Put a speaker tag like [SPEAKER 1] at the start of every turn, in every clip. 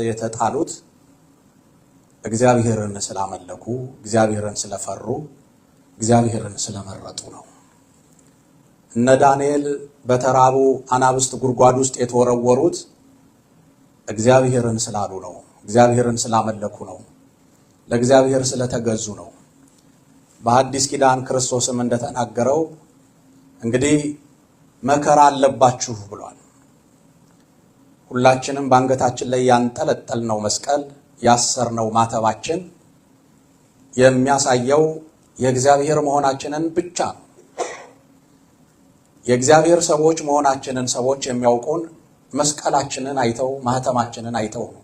[SPEAKER 1] የተጣሉት እግዚአብሔርን ስላመለኩ እግዚአብሔርን ስለፈሩ እግዚአብሔርን ስለመረጡ ነው። እነ ዳንኤል በተራቡ አናብስት ጉድጓድ ውስጥ የተወረወሩት እግዚአብሔርን ስላሉ ነው። እግዚአብሔርን ስላመለኩ ነው። ለእግዚአብሔር ስለተገዙ ነው። በአዲስ ኪዳን ክርስቶስም እንደተናገረው እንግዲህ መከራ አለባችሁ ብሏል። ሁላችንም በአንገታችን ላይ ያንጠለጠልነው መስቀል ያሰርነው ማተባችን የሚያሳየው የእግዚአብሔር መሆናችንን ብቻ ነው። የእግዚአብሔር ሰዎች መሆናችንን ሰዎች የሚያውቁን መስቀላችንን አይተው ማህተማችንን አይተው ነው።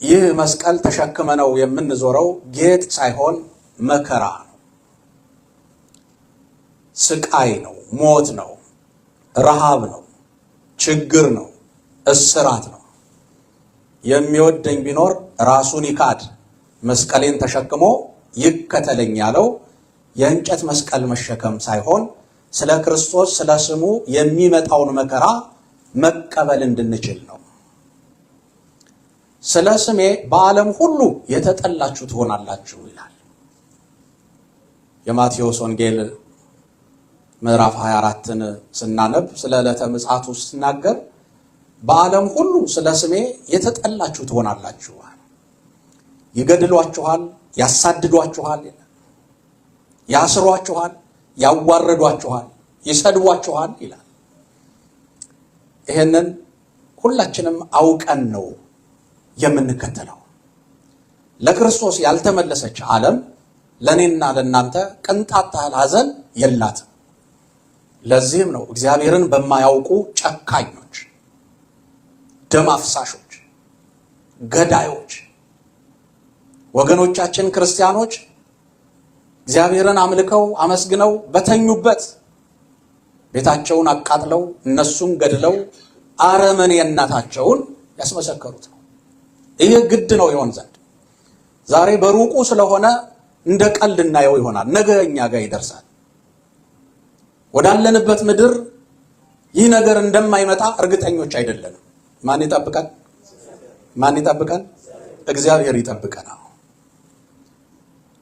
[SPEAKER 1] ይህ መስቀል ተሸክመነው የምንዞረው ጌጥ ሳይሆን መከራ ነው፣ ስቃይ ነው፣ ሞት ነው፣ ረሃብ ነው፣ ችግር ነው፣ እስራት ነው። የሚወደኝ ቢኖር ራሱን ይካድ መስቀሌን ተሸክሞ ይከተለኝ ያለው የእንጨት መስቀል መሸከም ሳይሆን ስለ ክርስቶስ ስለ ስሙ የሚመጣውን መከራ መቀበል እንድንችል ነው። ስለ ስሜ በዓለም ሁሉ የተጠላችሁ ትሆናላችሁ ይላል። የማቴዎስ ወንጌል ምዕራፍ 24ን ስናነብ ስለ ዕለተ ምጽአቱ ሲናገር በዓለም ሁሉ ስለ ስሜ የተጠላችሁ ትሆናላችሁ፣ ይገድሏችኋል፣ ያሳድዷችኋል፣ ያስሯችኋል፣ ያዋረዷችኋል፣ ይሰድቧችኋል ይላል። ይሄንን ሁላችንም አውቀን ነው የምንከተለው። ለክርስቶስ ያልተመለሰች ዓለም ለኔና ለናንተ ቅንጣት ታህል ሐዘን የላትም። ለዚህም ነው እግዚአብሔርን በማያውቁ ጨካኞች፣ ደም አፍሳሾች፣ ገዳዮች ወገኖቻችን ክርስቲያኖች እግዚአብሔርን አምልከው አመስግነው በተኙበት ቤታቸውን አቃጥለው እነሱም ገድለው አረመኔነታቸውን ያስመሰከሩት ነው። ይህ ግድ ነው ይሆን ዘንድ ዛሬ በሩቁ ስለሆነ እንደ ቀልድ እናየው ይሆናል። ነገ እኛ ጋር ይደርሳል። ወዳለንበት ምድር ይህ ነገር እንደማይመጣ እርግጠኞች አይደለንም። ማን ይጠብቀን? ማን ይጠብቀን? እግዚአብሔር ይጠብቀናል።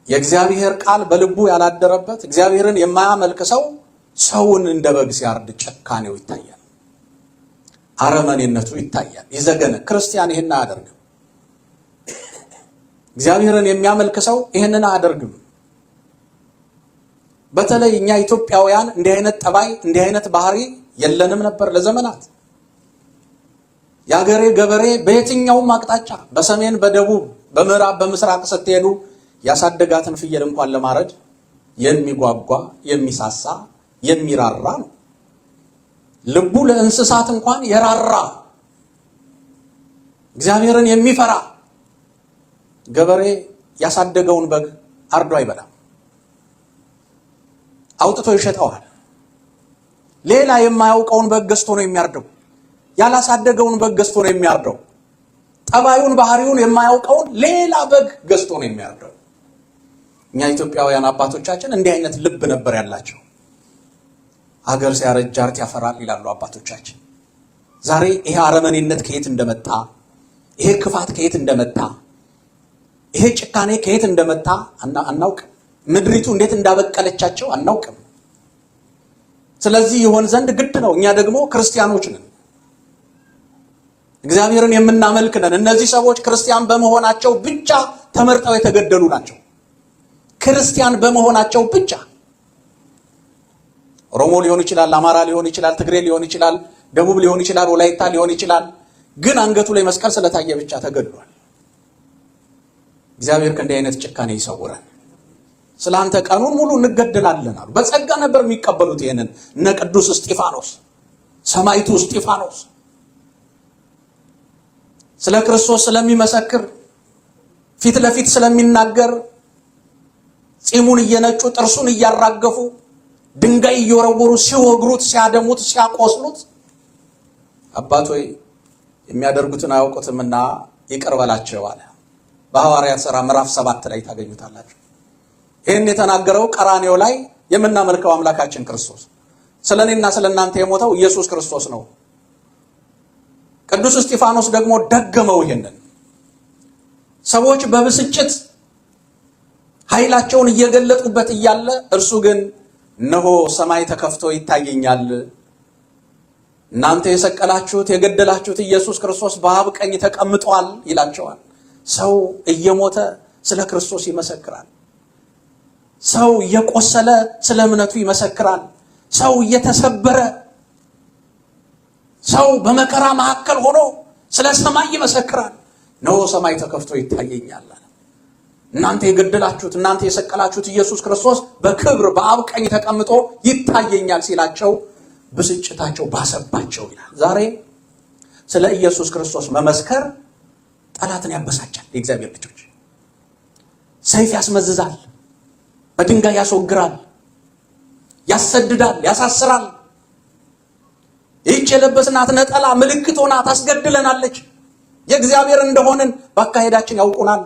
[SPEAKER 1] የእግዚአብሔር ቃል በልቡ ያላደረበት እግዚአብሔርን የማያመልክ ሰው ሰውን እንደ በግ ሲያርድ ጨካኔው ይታያል፣ አረመኔነቱ ይታያል፣ ይዘገነ። ክርስቲያን ይህን አያደርግም። እግዚአብሔርን የሚያመልክ ሰው ይህንን አያደርግም። በተለይ እኛ ኢትዮጵያውያን እንዲህ አይነት ጠባይ እንዲህ አይነት ባህሪ የለንም ነበር ለዘመናት። የአገሬ ገበሬ በየትኛውም አቅጣጫ በሰሜን በደቡብ በምዕራብ በምስራቅ ስትሄዱ ያሳደጋትን ፍየል እንኳን ለማረድ የሚጓጓ የሚሳሳ የሚራራ ነው። ልቡ ለእንስሳት እንኳን የራራ እግዚአብሔርን የሚፈራ ገበሬ ያሳደገውን በግ አርዶ አይበላም፣ አውጥቶ ይሸጠዋል። ሌላ የማያውቀውን በግ ገዝቶ ነው የሚያርደው። ያላሳደገውን በግ ገዝቶ ነው የሚያርደው። ጠባዩን ባህሪውን የማያውቀውን ሌላ በግ ገዝቶ ነው የሚያርደው። እኛ ኢትዮጵያውያን አባቶቻችን እንዲህ አይነት ልብ ነበር ያላቸው። አገር ሲያረጅ ጃርት ያፈራል ይላሉ አባቶቻችን። ዛሬ ይሄ አረመኔነት ከየት እንደመጣ፣ ይሄ ክፋት ከየት እንደመጣ፣ ይሄ ጭካኔ ከየት እንደመጣ አናውቅም። ምድሪቱ እንዴት እንዳበቀለቻቸው አናውቅም። ስለዚህ ይሆን ዘንድ ግድ ነው። እኛ ደግሞ ክርስቲያኖች ነን፣ እግዚአብሔርን የምናመልክ ነን። እነዚህ ሰዎች ክርስቲያን በመሆናቸው ብቻ ተመርጠው የተገደሉ ናቸው። ክርስቲያን በመሆናቸው ብቻ ኦሮሞ ሊሆን ይችላል፣ አማራ ሊሆን ይችላል፣ ትግሬ ሊሆን ይችላል፣ ደቡብ ሊሆን ይችላል፣ ወላይታ ሊሆን ይችላል። ግን አንገቱ ላይ መስቀል ስለታየ ብቻ ተገድሏል። እግዚአብሔር ከእንዲህ አይነት ጭካኔ ይሰውረን። ስለ አንተ ቀኑን ሙሉ እንገደላለን አሉ። በጸጋ ነበር የሚቀበሉት ይሄንን። እነ ቅዱስ እስጢፋኖስ፣ ሰማዕቱ እስጢፋኖስ ስለ ክርስቶስ ስለሚመሰክር ፊት ለፊት ስለሚናገር ጺሙን እየነጩ ጥርሱን እያራገፉ ድንጋይ እየወረወሩ ሲወግሩት፣ ሲያደሙት፣ ሲያቆስሉት አባት ሆይ የሚያደርጉትን አያውቁትምና ይቅር በላቸው አለ። በሐዋርያት ሥራ ምዕራፍ 7 ላይ ታገኙታላችሁ። ይህን የተናገረው ቀራንዮ ላይ የምናመልከው አምላካችን ክርስቶስ ስለኔና ስለናንተ የሞተው ኢየሱስ ክርስቶስ ነው። ቅዱስ እስጢፋኖስ ደግሞ ደገመው ይሄንን። ሰዎች በብስጭት ኃይላቸውን እየገለጡበት እያለ እርሱ ግን እነሆ ሰማይ ተከፍቶ ይታየኛል፣ እናንተ የሰቀላችሁት የገደላችሁት ኢየሱስ ክርስቶስ በአብ ቀኝ ተቀምጧል ይላቸዋል። ሰው እየሞተ ስለ ክርስቶስ ይመሰክራል። ሰው እየቆሰለ ስለ እምነቱ ይመሰክራል። ሰው እየተሰበረ፣ ሰው በመከራ መካከል ሆኖ ስለ ሰማይ ይመሰክራል። ነው ሰማይ ተከፍቶ ይታየኛል። እናንተ የገደላችሁት እናንተ የሰቀላችሁት ኢየሱስ ክርስቶስ በክብር በአብ ቀኝ ተቀምጦ ይታየኛል ሲላቸው ብስጭታቸው ባሰባቸው ይላል። ዛሬ ስለ ኢየሱስ ክርስቶስ መመስከር ጠላትን ያበሳጫል። የእግዚአብሔር ልጆች ሰይፍ ያስመዝዛል፣ በድንጋይ ያስወግራል፣ ያሰድዳል፣ ያሳስራል። ይህች የለበስናት ነጠላ ምልክት ሆና ታስገድለናለች። የእግዚአብሔር እንደሆንን በአካሄዳችን ያውቁናል፣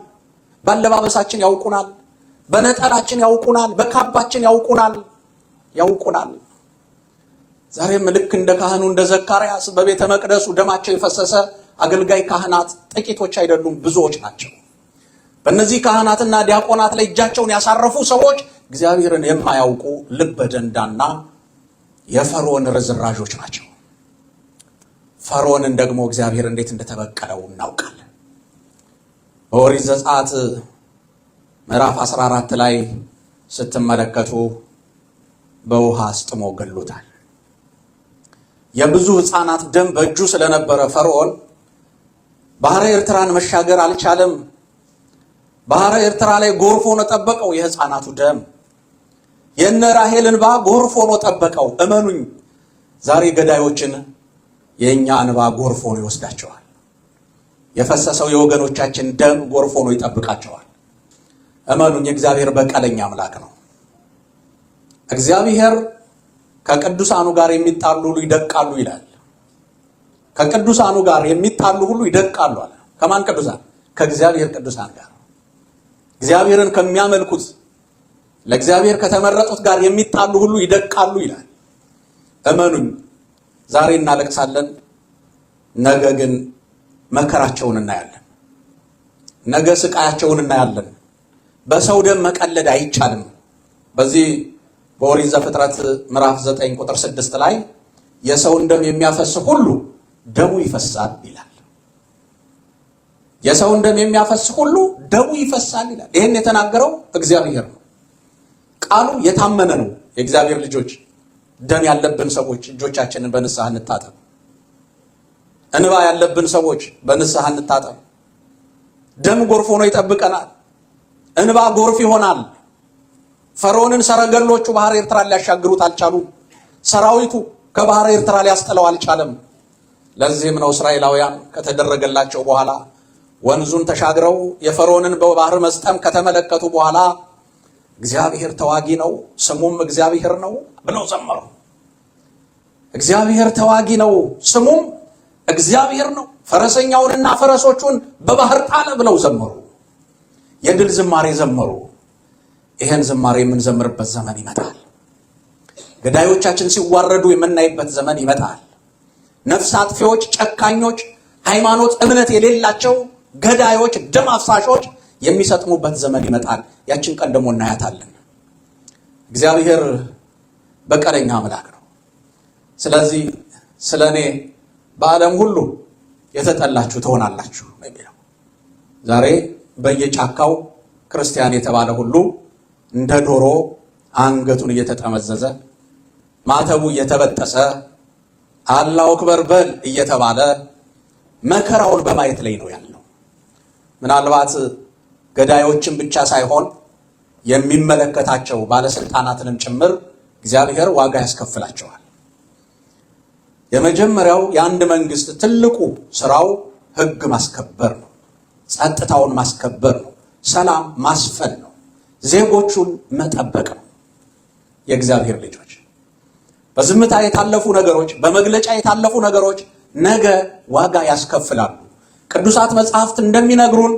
[SPEAKER 1] ባለባበሳችን ያውቁናል፣ በነጠላችን ያውቁናል፣ በካባችን ያውቁናል። ዛሬም ልክ እንደ ካህኑ እንደ ዘካርያስ በቤተ መቅደሱ ደማቸው የፈሰሰ አገልጋይ ካህናት ጥቂቶች አይደሉም፣ ብዙዎች ናቸው። በእነዚህ ካህናትና ዲያቆናት ላይ እጃቸውን ያሳረፉ ሰዎች እግዚአብሔርን የማያውቁ ልበ ደንዳና የፈርዖን ርዝራዦች ናቸው። ፈርዖንን ደግሞ እግዚአብሔር እንዴት እንደተበቀለው እናውቃለን። በኦሪት ዘጸአት ምዕራፍ 14 ላይ ስትመለከቱ በውሃ አስጥሞ ገሎታል። የብዙ ሕፃናት ደም በእጁ ስለነበረ ፈርዖን ባህረ ኤርትራን መሻገር አልቻለም። ባህረ ኤርትራ ላይ ጎርፍ ሆኖ ጠበቀው የሕፃናቱ ደም። የነ ራሔል እንባ ጎርፍ ሆኖ ጠበቀው። እመኑኝ ዛሬ ገዳዮችን የኛ እንባ ጎርፍ ሆኖ ይወስዳቸዋል። የፈሰሰው የወገኖቻችን ደም ጎርፍ ሆኖ ይጠብቃቸዋል። እመኑኝ እግዚአብሔር በቀለኛ አምላክ ነው። እግዚአብሔር ከቅዱሳኑ ጋር የሚጣሉ ሁሉ ይደቃሉ ይላል። ከቅዱሳኑ ጋር የሚጣሉ ሁሉ ይደቃሉ አለ። ከማን ቅዱሳን? ከእግዚአብሔር ቅዱሳን ጋር። እግዚአብሔርን ከሚያመልኩት ለእግዚአብሔር ከተመረጡት ጋር የሚጣሉ ሁሉ ይደቃሉ ይላል። እመኑኝ ዛሬ እናለቅሳለን፣ ነገ ግን መከራቸውን እናያለን። ነገ ስቃያቸውን እናያለን። በሰው ደም መቀለድ አይቻልም። በዚህ በኦሪት ዘፍጥረት ምዕራፍ 9 ቁጥር 6 ላይ የሰውን ደም የሚያፈስ ሁሉ ደሙ ይፈሳል ይላል። የሰውን ደም የሚያፈስ ሁሉ ደሙ ይፈሳል ይላል። ይህን የተናገረው እግዚአብሔር ነው። ቃሉ የታመነ ነው። የእግዚአብሔር ልጆች ደም ያለብን ሰዎች እጆቻችንን በንስሐ እንታጠብ። እንባ ያለብን ሰዎች በንስሐ እንታጠብ። ደም ጎርፍ ሆኖ ይጠብቀናል። እንባ ጎርፍ ይሆናል። ፈርዖንን ሰረገሎቹ ባህር ኤርትራን ሊያሻግሩት አልቻሉም። ሰራዊቱ ከባህር ኤርትራ ሊያስጥለው አልቻለም። ለዚህም ነው እስራኤላውያን ከተደረገላቸው በኋላ ወንዙን ተሻግረው የፈርዖንን በባህር መስጠም ከተመለከቱ በኋላ እግዚአብሔር ተዋጊ ነው ስሙም እግዚአብሔር ነው ብለው ዘመሩ። እግዚአብሔር ተዋጊ ነው ስሙም እግዚአብሔር ነው፣ ፈረሰኛውንና ፈረሶቹን በባህር ጣለ ብለው ዘመሩ። የድል ዝማሬ ዘመሩ። ይሄን ዝማሬ የምንዘምርበት ዘመን ይመጣል። ገዳዮቻችን ሲዋረዱ የምናይበት ዘመን ይመጣል። ነፍስ አጥፊዎች፣ ጨካኞች፣ ሃይማኖት እምነት የሌላቸው ገዳዮች፣ ደም አፍሳሾች የሚሰጥሙበት ዘመን ይመጣል። ያችን ቀን ደግሞ እናያታለን። እግዚአብሔር በቀለኛ አምላክ ነው። ስለዚህ ስለኔ በዓለም ሁሉ የተጠላችሁ ትሆናላችሁ የሚለው ዛሬ በየጫካው ክርስቲያን የተባለ ሁሉ እንደ ዶሮ አንገቱን እየተጠመዘዘ ማተቡ እየተበጠሰ አላሁ አክበር በል እየተባለ መከራውን በማየት ላይ ነው ያለው። ምናልባት ገዳዮችን ብቻ ሳይሆን የሚመለከታቸው ባለስልጣናትንም ጭምር እግዚአብሔር ዋጋ ያስከፍላቸዋል። የመጀመሪያው የአንድ መንግስት ትልቁ ስራው ሕግ ማስከበር ነው። ጸጥታውን ማስከበር ነው። ሰላም ማስፈን ነው። ዜጎቹን መጠበቅ ነው። የእግዚአብሔር ልጆች በዝምታ የታለፉ ነገሮች፣ በመግለጫ የታለፉ ነገሮች ነገ ዋጋ ያስከፍላሉ። ቅዱሳት መጻሕፍት እንደሚነግሩን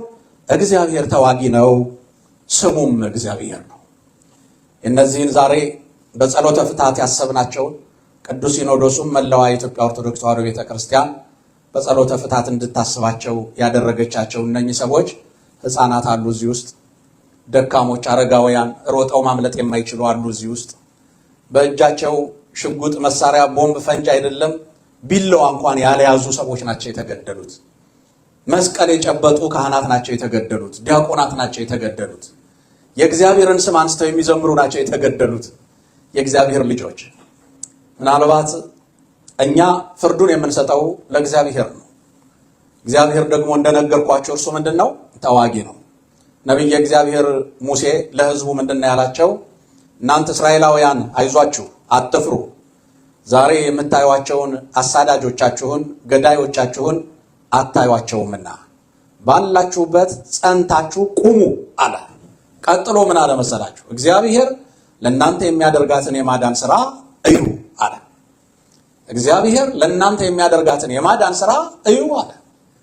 [SPEAKER 1] እግዚአብሔር ተዋጊ ነው ስሙም እግዚአብሔር ነው። እነዚህን ዛሬ በጸሎተ ፍትሐት ያሰብናቸውን ቅዱስ ሲኖዶሱም መላዋ የኢትዮጵያ ኦርቶዶክስ ተዋሕዶ ቤተክርስቲያን በጸሎተ ፍታት እንድታስባቸው ያደረገቻቸው እነኚህ ሰዎች ሕፃናት አሉ እዚህ ውስጥ፣ ደካሞች፣ አረጋውያን፣ ሮጠው ማምለጥ የማይችሉ አሉ እዚህ ውስጥ። በእጃቸው ሽጉጥ፣ መሳሪያ፣ ቦምብ፣ ፈንጅ አይደለም ቢላዋ እንኳን ያልያዙ ሰዎች ናቸው የተገደሉት። መስቀል የጨበጡ ካህናት ናቸው የተገደሉት። ዲያቆናት ናቸው የተገደሉት። የእግዚአብሔርን ስም አንስተው የሚዘምሩ ናቸው የተገደሉት። የእግዚአብሔር ልጆች፣ ምናልባት እኛ ፍርዱን የምንሰጠው ለእግዚአብሔር ነው። እግዚአብሔር ደግሞ እንደነገርኳቸው እርሱ ምንድነው? ተዋጊ ነው። ነቢየ እግዚአብሔር ሙሴ ለሕዝቡ ምንድነው ያላቸው? እናንተ እስራኤላውያን አይዟችሁ፣ አትፍሩ። ዛሬ የምታዩዋቸውን አሳዳጆቻችሁን፣ ገዳዮቻችሁን አታዩዋቸውምና ባላችሁበት ጸንታችሁ ቁሙ አለ። ቀጥሎ ምን አለ መሰላችሁ? እግዚአብሔር ለእናንተ የሚያደርጋትን የማዳን ሥራ እዩ አለ። እግዚአብሔር ለእናንተ የሚያደርጋትን የማዳን ሥራ እዩ አለ።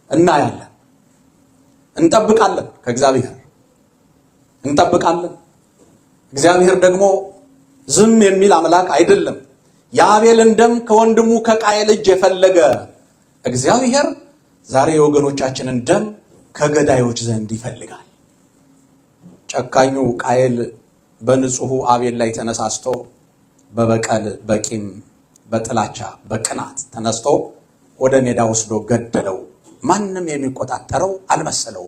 [SPEAKER 1] እናያለን፣ እንጠብቃለን፣ ከእግዚአብሔር እንጠብቃለን። እግዚአብሔር ደግሞ ዝም የሚል አምላክ አይደለም። የአቤልን ደም ከወንድሙ ከቃየል እጅ የፈለገ እግዚአብሔር ዛሬ የወገኖቻችንን ደም ከገዳዮች ዘንድ ይፈልጋል። ጨካኙ ቃየል በንጹሑ አቤል ላይ ተነሳስቶ በበቀል፣ በቂም፣ በጥላቻ፣ በቅናት ተነስቶ ወደ ሜዳ ወስዶ ገደለው። ማንም የሚቆጣጠረው አልመሰለው።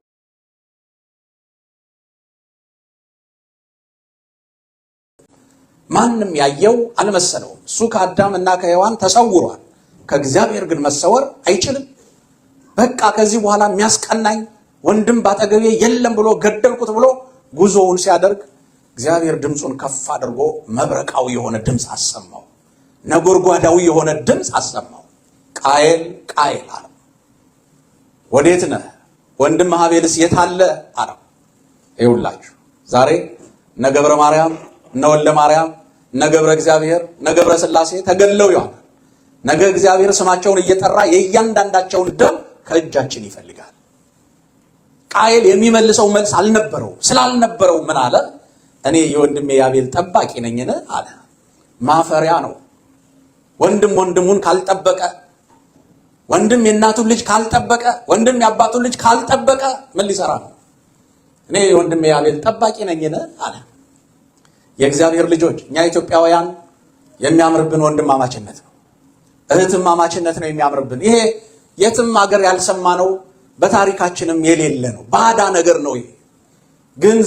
[SPEAKER 1] ማንም ያየው አልመሰለውም። እሱ ከአዳም እና ከሔዋን ተሰውሯል። ከእግዚአብሔር ግን መሰወር አይችልም። በቃ ከዚህ በኋላ የሚያስቀናኝ ወንድም ባጠገቤ የለም ብሎ ገደልኩት ብሎ ጉዞውን ሲያደርግ እግዚአብሔር ድምፁን ከፍ አድርጎ መብረቃዊ የሆነ ድምፅ አሰማው። ነጎድጓዳዊ የሆነ ድምፅ አሰማው። ቃየል ቃየል አለው። ወዴት ነህ? ወንድም አቤልስ የት አለ አለው። ይኸውላችሁ ዛሬ እነ ገብረ ማርያም፣ እነ ወልደ ማርያም፣ እነ ገብረ እግዚአብሔር፣ እነ ገብረ ሥላሴ ተገለው ይሆናል። ነገ እግዚአብሔር ስማቸውን እየጠራ የእያንዳንዳቸውን ደም ከእጃችን ይፈልጋል። ቃየል የሚመልሰው መልስ አልነበረው። ስላልነበረው ምን አለ? እኔ የወንድሜ የአቤል ጠባቂ ነኝን አለ። ማፈሪያ ነው። ወንድም ወንድሙን ካልጠበቀ፣ ወንድም የእናቱን ልጅ ካልጠበቀ፣ ወንድም የአባቱን ልጅ ካልጠበቀ ምን ሊሰራ ነው? እኔ የወንድሜ የአቤል ጠባቂ ነኝን አለ። የእግዚአብሔር ልጆች፣ እኛ ኢትዮጵያውያን የሚያምርብን ወንድማማችነት ነው፣ እህትማማችነት ነው የሚያምርብን። ይሄ የትም ሀገር ያልሰማነው በታሪካችንም የሌለ ነው። ባዳ ነገር ነው። ይሄ ግን